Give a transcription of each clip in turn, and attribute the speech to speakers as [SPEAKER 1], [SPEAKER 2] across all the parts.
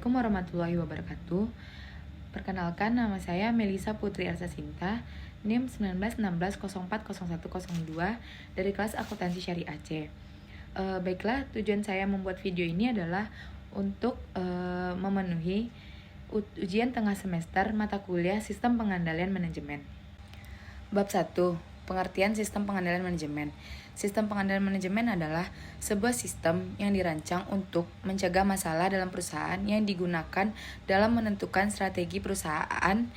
[SPEAKER 1] Assalamualaikum warahmatullahi wabarakatuh. Perkenalkan, nama saya Melisa Putri Arsa Sinta, NIM 1916040102 dari kelas Akuntansi Syariah C. Baiklah, tujuan saya membuat video ini adalah untuk memenuhi ujian tengah semester mata kuliah Sistem Pengendalian Manajemen. Bab 1. Pengertian Sistem Pengendalian Manajemen. Sistem pengendalian manajemen adalah sebuah sistem yang dirancang untuk mencegah masalah dalam perusahaan yang digunakan dalam menentukan strategi perusahaan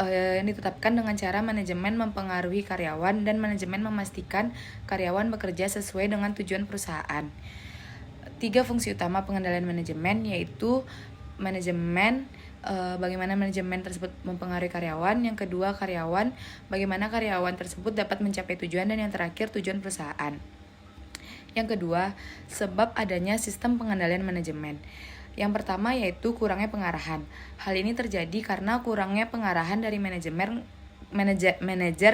[SPEAKER 1] yang ditetapkan dengan cara manajemen mempengaruhi karyawan dan manajemen memastikan karyawan bekerja sesuai dengan tujuan perusahaan. 3 fungsi utama pengendalian manajemen yaitu manajemen, bagaimana manajemen tersebut mempengaruhi karyawan. Yang kedua, karyawan, bagaimana karyawan tersebut dapat mencapai tujuan. Dan yang terakhir, tujuan perusahaan. Yang kedua, sebab adanya sistem pengendalian manajemen. Yang pertama yaitu kurangnya pengarahan. Hal ini terjadi karena kurangnya pengarahan dari manajer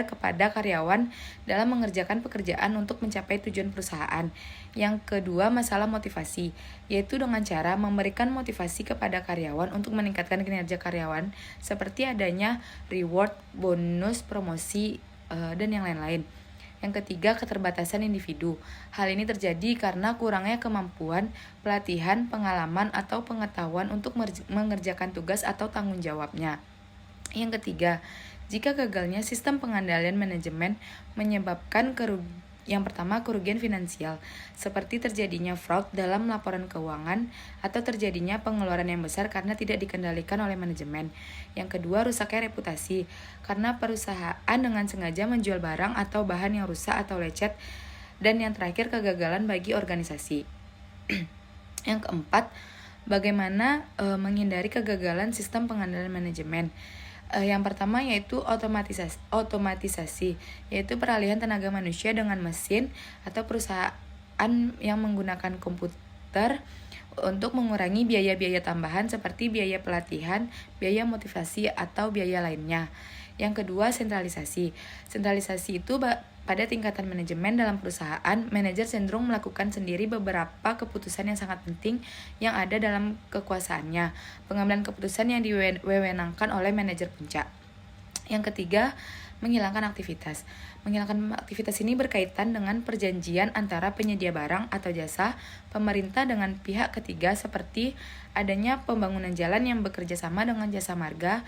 [SPEAKER 1] kepada karyawan dalam mengerjakan pekerjaan untuk mencapai tujuan perusahaan. Yang kedua, masalah motivasi, yaitu dengan cara memberikan motivasi kepada karyawan untuk meningkatkan kinerja karyawan, seperti adanya reward, bonus, promosi, dan yang lain-lain. Yang ketiga, keterbatasan individu. Hal ini terjadi karena kurangnya kemampuan, pelatihan, pengalaman, atau pengetahuan untuk mengerjakan tugas atau tanggung jawabnya. Yang ketiga, jika gagalnya sistem pengendalian manajemen menyebabkan yang pertama, kerugian finansial, seperti terjadinya fraud dalam laporan keuangan atau terjadinya pengeluaran yang besar karena tidak dikendalikan oleh manajemen. Yang kedua, rusaknya reputasi, karena perusahaan dengan sengaja menjual barang atau bahan yang rusak atau lecet. Dan yang terakhir, kegagalan bagi organisasi. Yang keempat, bagaimana menghindari kegagalan sistem pengendalian manajemen. Yang pertama yaitu otomatisasi, yaitu peralihan tenaga manusia dengan mesin atau perusahaan yang menggunakan komputer untuk mengurangi biaya-biaya tambahan seperti biaya pelatihan, biaya motivasi, atau biaya lainnya. Yang kedua, sentralisasi. Sentralisasi itu pada tingkatan manajemen dalam perusahaan, manajer cenderung melakukan sendiri beberapa keputusan yang sangat penting yang ada dalam kekuasaannya. Pengambilan keputusan yang diwewenangkan oleh manajer puncak. Yang ketiga, menghilangkan aktivitas. Menghilangkan aktivitas ini berkaitan dengan perjanjian antara penyedia barang atau jasa, pemerintah dengan pihak ketiga seperti adanya pembangunan jalan yang bekerja sama dengan jasa marga,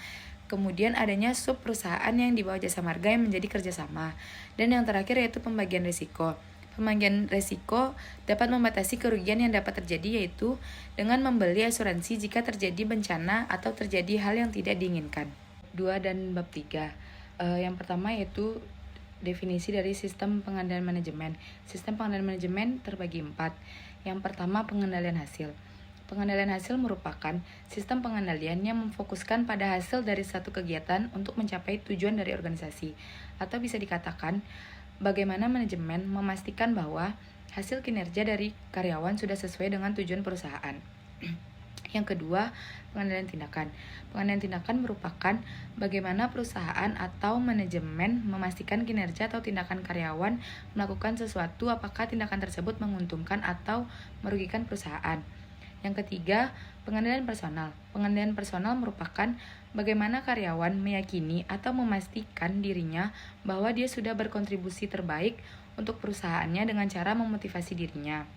[SPEAKER 1] kemudian adanya sub perusahaan yang di bawah jasa marga yang menjadi kerjasama. Dan yang terakhir yaitu pembagian risiko. Pembagian risiko dapat membatasi kerugian yang dapat terjadi yaitu dengan membeli asuransi jika terjadi bencana atau terjadi hal yang tidak diinginkan. 2 dan bab 3. Yang pertama yaitu definisi dari sistem pengendalian manajemen. Sistem pengendalian manajemen terbagi 4. Yang pertama, pengendalian hasil. Pengendalian hasil merupakan sistem pengendalian yang memfokuskan pada hasil dari satu kegiatan untuk mencapai tujuan dari organisasi. Atau bisa dikatakan, bagaimana manajemen memastikan bahwa hasil kinerja dari karyawan sudah sesuai dengan tujuan perusahaan. Yang kedua, pengendalian tindakan. Pengendalian tindakan merupakan bagaimana perusahaan atau manajemen memastikan kinerja atau tindakan karyawan melakukan sesuatu apakah tindakan tersebut menguntungkan atau merugikan perusahaan. Yang ketiga, pengendalian personal. Pengendalian personal merupakan bagaimana karyawan meyakini atau memastikan dirinya bahwa dia sudah berkontribusi terbaik untuk perusahaannya dengan cara memotivasi dirinya.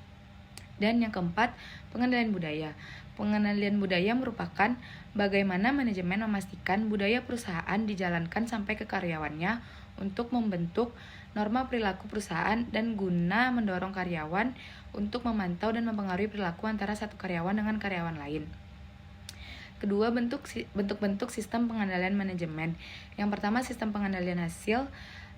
[SPEAKER 1] Dan yang keempat, pengendalian budaya. Pengendalian budaya merupakan bagaimana manajemen memastikan budaya perusahaan dijalankan sampai ke karyawannya untuk membentuk norma perilaku perusahaan dan guna mendorong karyawan untuk memantau dan mempengaruhi perilaku antara satu karyawan dengan karyawan lain. Kedua, bentuk-bentuk sistem pengendalian manajemen. Yang pertama, sistem pengendalian hasil.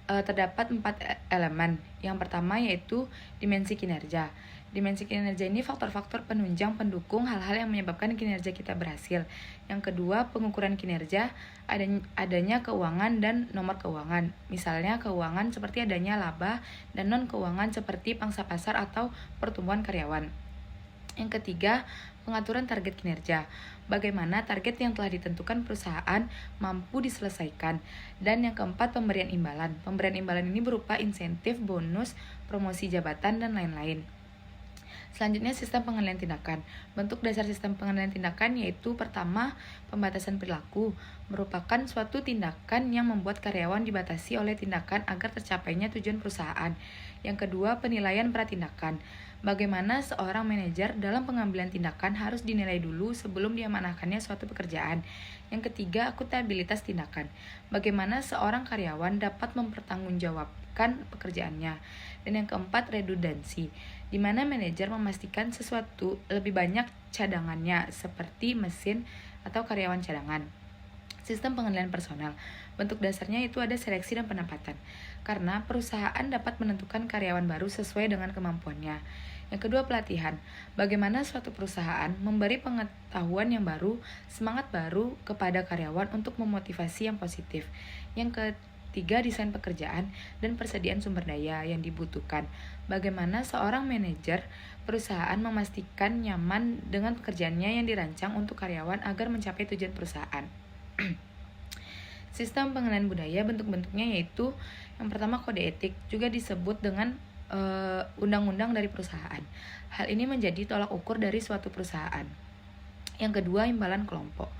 [SPEAKER 1] Terdapat 4 elemen. Yang pertama yaitu dimensi kinerja. Dimensi kinerja ini faktor-faktor penunjang pendukung hal-hal yang menyebabkan kinerja kita berhasil. Yang kedua, pengukuran kinerja, adanya keuangan dan nomor keuangan. Misalnya keuangan seperti adanya laba dan non-keuangan seperti pangsa pasar atau pertumbuhan karyawan. Yang ketiga, pengaturan target kinerja. Bagaimana target yang telah ditentukan perusahaan mampu diselesaikan. Dan yang keempat, pemberian imbalan. Pemberian imbalan ini berupa insentif, bonus, promosi jabatan, dan lain-lain. Selanjutnya, sistem pengendalian tindakan. Bentuk dasar sistem pengendalian tindakan yaitu pertama, pembatasan perilaku, merupakan suatu tindakan yang membuat karyawan dibatasi oleh tindakan agar tercapainya tujuan perusahaan. Yang kedua, penilaian pratindakan. Bagaimana seorang manajer dalam pengambilan tindakan harus dinilai dulu sebelum diamanahkannya suatu pekerjaan. Yang ketiga, akuntabilitas tindakan. Bagaimana seorang karyawan dapat mempertanggungjawabkan pekerjaannya. Dan yang keempat, redundansi, di mana manajer memastikan sesuatu lebih banyak cadangannya seperti mesin atau karyawan cadangan. Sistem pengendalian personal. Bentuk dasarnya itu ada seleksi dan penempatan, karena perusahaan dapat menentukan karyawan baru sesuai dengan kemampuannya. Yang kedua, pelatihan. Bagaimana suatu perusahaan memberi pengetahuan yang baru, semangat baru kepada karyawan untuk memotivasi yang positif. Yang ketiga, desain pekerjaan dan persediaan sumber daya yang dibutuhkan. Bagaimana seorang manajer perusahaan memastikan nyaman dengan pekerjaannya yang dirancang untuk karyawan agar mencapai tujuan perusahaan. Sistem pengendalian budaya, bentuk-bentuknya yaitu yang pertama, kode etik, juga disebut dengan undang-undang dari perusahaan. Hal ini menjadi tolak ukur dari suatu perusahaan. Yang kedua, imbalan kelompok.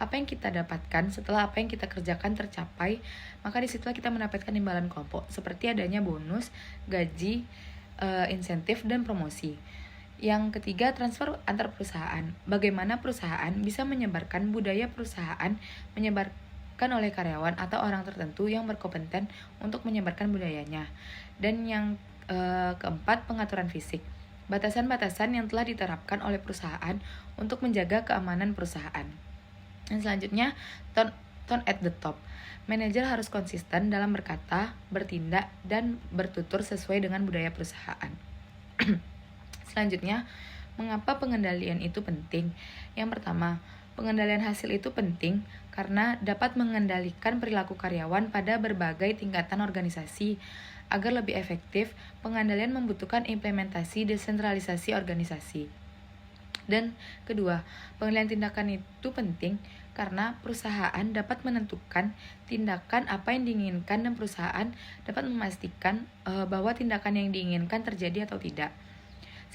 [SPEAKER 1] Apa yang kita dapatkan setelah apa yang kita kerjakan tercapai, maka disitulah kita mendapatkan imbalan kelompok, seperti adanya bonus, gaji, insentif, dan promosi. Yang ketiga, transfer antar perusahaan. Bagaimana perusahaan bisa menyebarkan budaya perusahaan, menyebarkan oleh karyawan atau orang tertentu yang berkompeten untuk menyebarkan budayanya. Dan yang keempat, pengaturan fisik. Batasan-batasan yang telah diterapkan oleh perusahaan untuk menjaga keamanan perusahaan. Dan selanjutnya, tone at the top. Manajer harus konsisten dalam berkata, bertindak, dan bertutur sesuai dengan budaya perusahaan. Selanjutnya, mengapa pengendalian itu penting? Yang pertama, pengendalian hasil itu penting karena dapat mengendalikan perilaku karyawan pada berbagai tingkatan organisasi. Agar lebih efektif, pengendalian membutuhkan implementasi desentralisasi organisasi. Dan kedua, pengendalian tindakan itu penting karena perusahaan dapat menentukan tindakan apa yang diinginkan dan perusahaan dapat memastikan bahwa tindakan yang diinginkan terjadi atau tidak.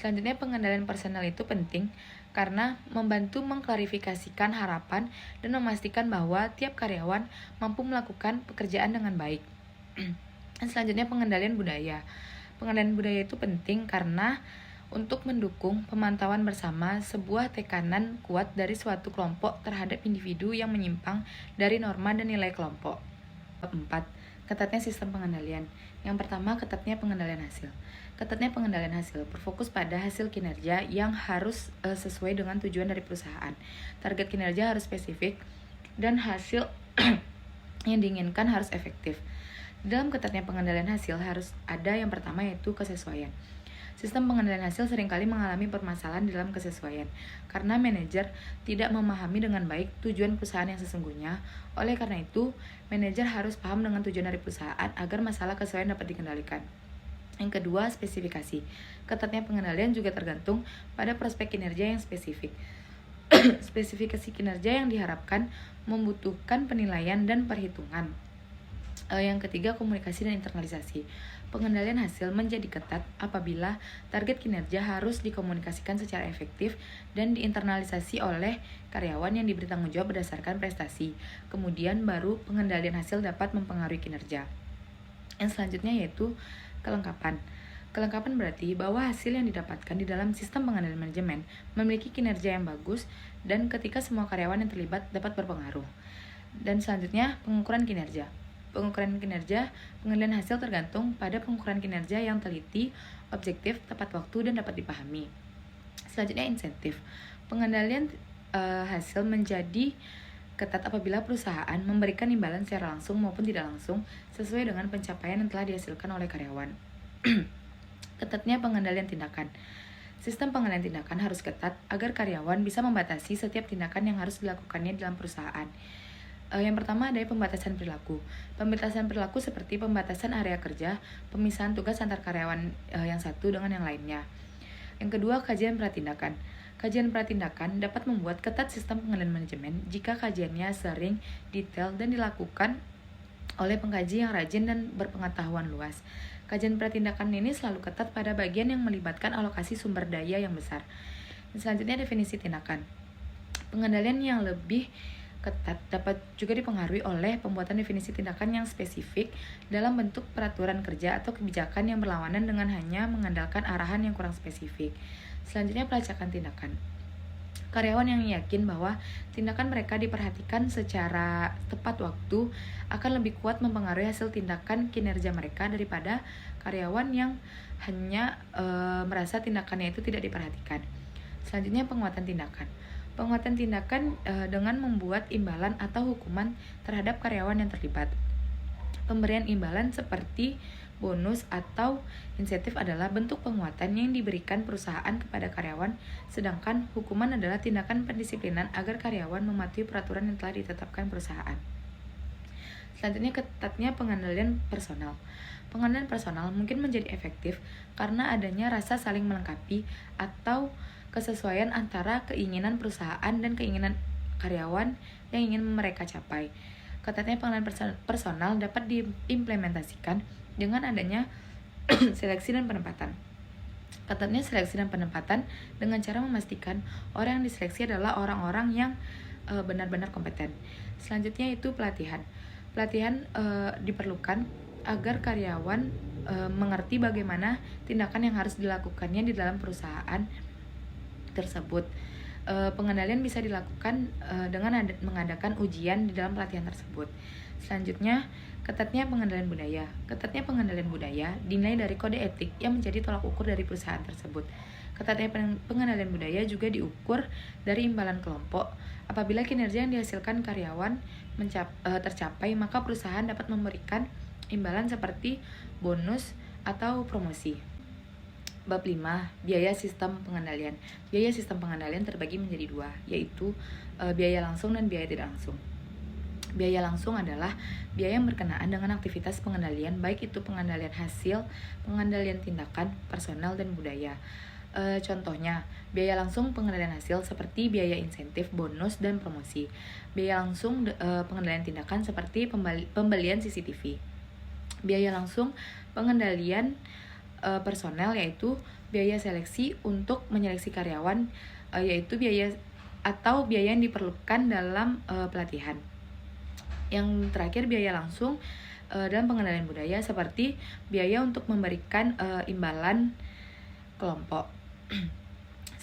[SPEAKER 1] Selanjutnya, pengendalian personal itu penting karena membantu mengklarifikasikan harapan dan memastikan bahwa tiap karyawan mampu melakukan pekerjaan dengan baik. Selanjutnya, pengendalian budaya. Pengendalian budaya itu penting karena untuk mendukung pemantauan bersama sebuah tekanan kuat dari suatu kelompok terhadap individu yang menyimpang dari norma dan nilai kelompok. 4. Ketatnya sistem pengendalian. Yang pertama, ketatnya pengendalian hasil. Ketatnya pengendalian hasil berfokus pada hasil kinerja yang harus sesuai dengan tujuan dari perusahaan. Target kinerja harus spesifik dan hasil yang diinginkan harus efektif. Dalam ketatnya pengendalian hasil harus ada yang pertama yaitu kesesuaian. Sistem pengendalian hasil seringkali mengalami permasalahan dalam kesesuaian karena manajer tidak memahami dengan baik tujuan perusahaan yang sesungguhnya. Oleh karena itu, manajer harus paham dengan tujuan dari perusahaan agar masalah kesesuaian dapat dikendalikan. Yang kedua, spesifikasi. Ketatnya pengendalian juga tergantung pada prospek kinerja yang spesifik. Spesifikasi kinerja yang diharapkan membutuhkan penilaian dan perhitungan. Yang ketiga, komunikasi dan internalisasi. Pengendalian hasil menjadi ketat apabila target kinerja harus dikomunikasikan secara efektif dan diinternalisasi oleh karyawan yang diberi tanggung jawab berdasarkan prestasi. Kemudian baru pengendalian hasil dapat mempengaruhi kinerja. Yang selanjutnya yaitu kelengkapan. Kelengkapan berarti bahwa hasil yang didapatkan di dalam sistem pengendalian manajemen memiliki kinerja yang bagus dan ketika semua karyawan yang terlibat dapat berpengaruh. Dan selanjutnya, pengukuran kinerja. Pengukuran kinerja, pengendalian hasil tergantung pada pengukuran kinerja yang teliti, objektif, tepat waktu, dan dapat dipahami. Selanjutnya, insentif. Pengendalian hasil menjadi ketat apabila perusahaan memberikan imbalan secara langsung maupun tidak langsung sesuai dengan pencapaian yang telah dihasilkan oleh karyawan. Ketatnya pengendalian tindakan. Sistem pengendalian tindakan harus ketat agar karyawan bisa membatasi setiap tindakan yang harus dilakukannya dalam perusahaan. Yang pertama ada pembatasan perilaku. Pembatasan perilaku seperti pembatasan area kerja, pemisahan tugas antar karyawan yang satu dengan yang lainnya. Yang kedua, kajian pratindakan. Kajian pratindakan dapat membuat ketat sistem pengendalian manajemen jika kajiannya sering, detail, dan dilakukan oleh pengkaji yang rajin dan berpengetahuan luas. Kajian pratindakan ini selalu ketat pada bagian yang melibatkan alokasi sumber daya yang besar. Selanjutnya, definisi tindakan. Pengendalian yang lebih ketat dapat juga dipengaruhi oleh pembuatan definisi tindakan yang spesifik dalam bentuk peraturan kerja atau kebijakan yang berlawanan dengan hanya mengandalkan arahan yang kurang spesifik. Selanjutnya, pelacakan tindakan. Karyawan yang yakin bahwa tindakan mereka diperhatikan secara tepat waktu akan lebih kuat mempengaruhi hasil tindakan kinerja mereka daripada karyawan yang hanya merasa tindakannya itu tidak diperhatikan. Selanjutnya, penguatan tindakan. Penguatan tindakan dengan membuat imbalan atau hukuman terhadap karyawan yang terlibat. Pemberian imbalan seperti bonus atau insentif adalah bentuk penguatan yang diberikan perusahaan kepada karyawan, sedangkan hukuman adalah tindakan pendisiplinan agar karyawan mematuhi peraturan yang telah ditetapkan perusahaan. Selanjutnya, ketatnya pengendalian personal. Pengendalian personal mungkin menjadi efektif karena adanya rasa saling melengkapi atau kesesuaian antara keinginan perusahaan dan keinginan karyawan yang ingin mereka capai. Ketatnya pengendalian personal dapat diimplementasikan dengan adanya seleksi dan penempatan. Ketatnya seleksi dan penempatan dengan cara memastikan orang yang diseleksi adalah orang-orang yang benar-benar kompeten. Selanjutnya itu pelatihan. Pelatihan diperlukan agar karyawan mengerti bagaimana tindakan yang harus dilakukannya di dalam perusahaan tersebut. Pengendalian bisa dilakukan dengan mengadakan ujian di dalam pelatihan tersebut. Selanjutnya, ketatnya pengendalian budaya. Ketatnya pengendalian budaya dinilai dari kode etik yang menjadi tolak ukur dari perusahaan tersebut. Ketatnya pengendalian budaya juga diukur dari imbalan kelompok. Apabila kinerja yang dihasilkan karyawan tercapai, maka perusahaan dapat memberikan imbalan seperti bonus atau promosi. Bab 5, biaya sistem pengendalian. Biaya sistem pengendalian terbagi menjadi dua, yaitu biaya langsung dan biaya tidak langsung. Biaya langsung adalah biaya yang berkenaan dengan aktivitas pengendalian, baik itu pengendalian hasil, pengendalian tindakan, personal, dan budaya. Contohnya, biaya langsung pengendalian hasil seperti biaya insentif, bonus, dan promosi. Biaya langsung pengendalian tindakan seperti pembelian CCTV. Biaya langsung pengendalian personel yaitu biaya seleksi untuk menyeleksi karyawan, yaitu biaya atau biaya yang diperlukan dalam pelatihan. Yang terakhir, biaya langsung dalam pengendalian budaya seperti biaya untuk memberikan imbalan kelompok.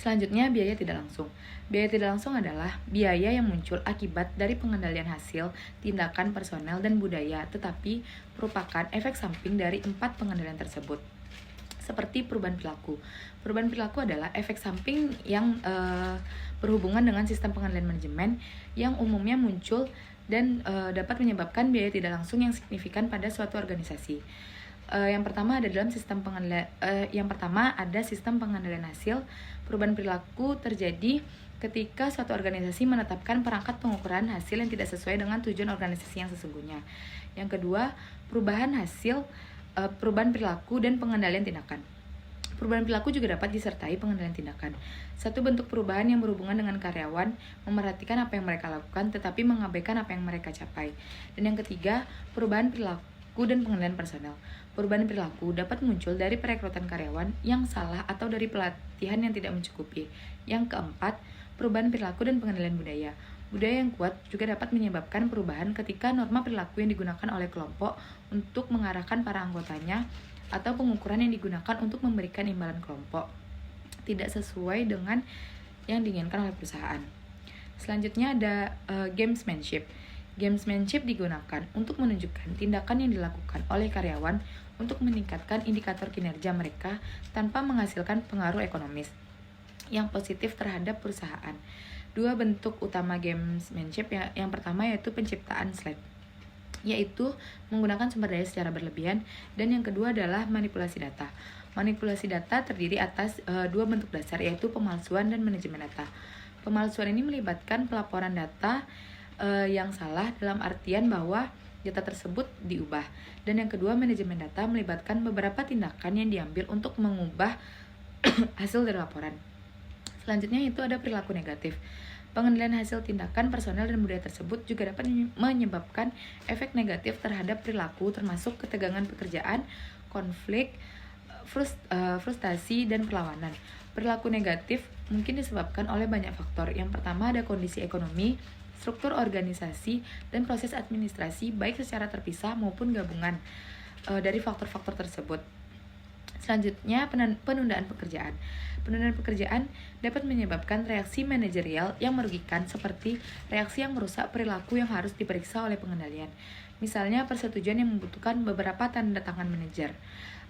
[SPEAKER 1] Selanjutnya, biaya tidak langsung. Biaya tidak langsung adalah biaya yang muncul akibat dari pengendalian hasil, tindakan, personel, dan budaya, tetapi merupakan efek samping dari 4 pengendalian tersebut. Seperti perubahan perilaku. Perubahan perilaku adalah efek samping yang berhubungan dengan sistem pengendalian manajemen yang umumnya muncul dan dapat menyebabkan biaya tidak langsung yang signifikan pada suatu organisasi. Yang pertama ada sistem pengendalian hasil. Perubahan perilaku terjadi ketika suatu organisasi menetapkan perangkat pengukuran hasil yang tidak sesuai dengan tujuan organisasi yang sesungguhnya. Yang kedua, perubahan perilaku dan pengendalian tindakan. Perubahan perilaku juga dapat disertai pengendalian tindakan. Satu bentuk perubahan yang berhubungan dengan karyawan, memperhatikan apa yang mereka lakukan tetapi mengabaikan apa yang mereka capai. Dan yang ketiga, perubahan perilaku dan pengendalian personel. Perubahan perilaku dapat muncul dari perekrutan karyawan yang salah atau dari pelatihan yang tidak mencukupi. Yang keempat, perubahan perilaku dan pengendalian budaya. Budaya yang kuat juga dapat menyebabkan perubahan ketika norma perilaku yang digunakan oleh kelompok untuk mengarahkan para anggotanya atau pengukuran yang digunakan untuk memberikan imbalan kelompok tidak sesuai dengan yang diinginkan oleh perusahaan. Selanjutnya ada gamesmanship. Gamesmanship digunakan untuk menunjukkan tindakan yang dilakukan oleh karyawan untuk meningkatkan indikator kinerja mereka tanpa menghasilkan pengaruh ekonomis yang positif terhadap perusahaan. Dua bentuk utama gamesmanship yang pertama yaitu penciptaan slide, yaitu menggunakan sumber daya secara berlebihan, dan yang kedua adalah manipulasi data. Manipulasi data terdiri atas dua bentuk dasar, yaitu pemalsuan dan manajemen data. Pemalsuan ini melibatkan pelaporan data yang salah dalam artian bahwa data tersebut diubah, dan yang kedua manajemen data melibatkan beberapa tindakan yang diambil untuk mengubah hasil dari laporan. Selanjutnya itu ada perilaku negatif. Pengendalian hasil tindakan personel dan budaya tersebut juga dapat menyebabkan efek negatif terhadap perilaku, termasuk ketegangan pekerjaan, konflik, frustasi, dan perlawanan. Perilaku negatif mungkin disebabkan oleh banyak faktor. Yang pertama ada kondisi ekonomi, struktur organisasi, dan proses administrasi baik secara terpisah maupun gabungan dari faktor-faktor tersebut. Selanjutnya, penundaan pekerjaan. Penundaan pekerjaan dapat menyebabkan reaksi manajerial yang merugikan, seperti reaksi yang merusak perilaku yang harus diperiksa oleh pengendalian. Misalnya, persetujuan yang membutuhkan beberapa tanda tangan manajer.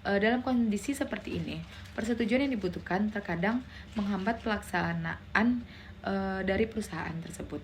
[SPEAKER 1] Dalam kondisi seperti ini, persetujuan yang dibutuhkan terkadang menghambat pelaksanaan dari perusahaan tersebut.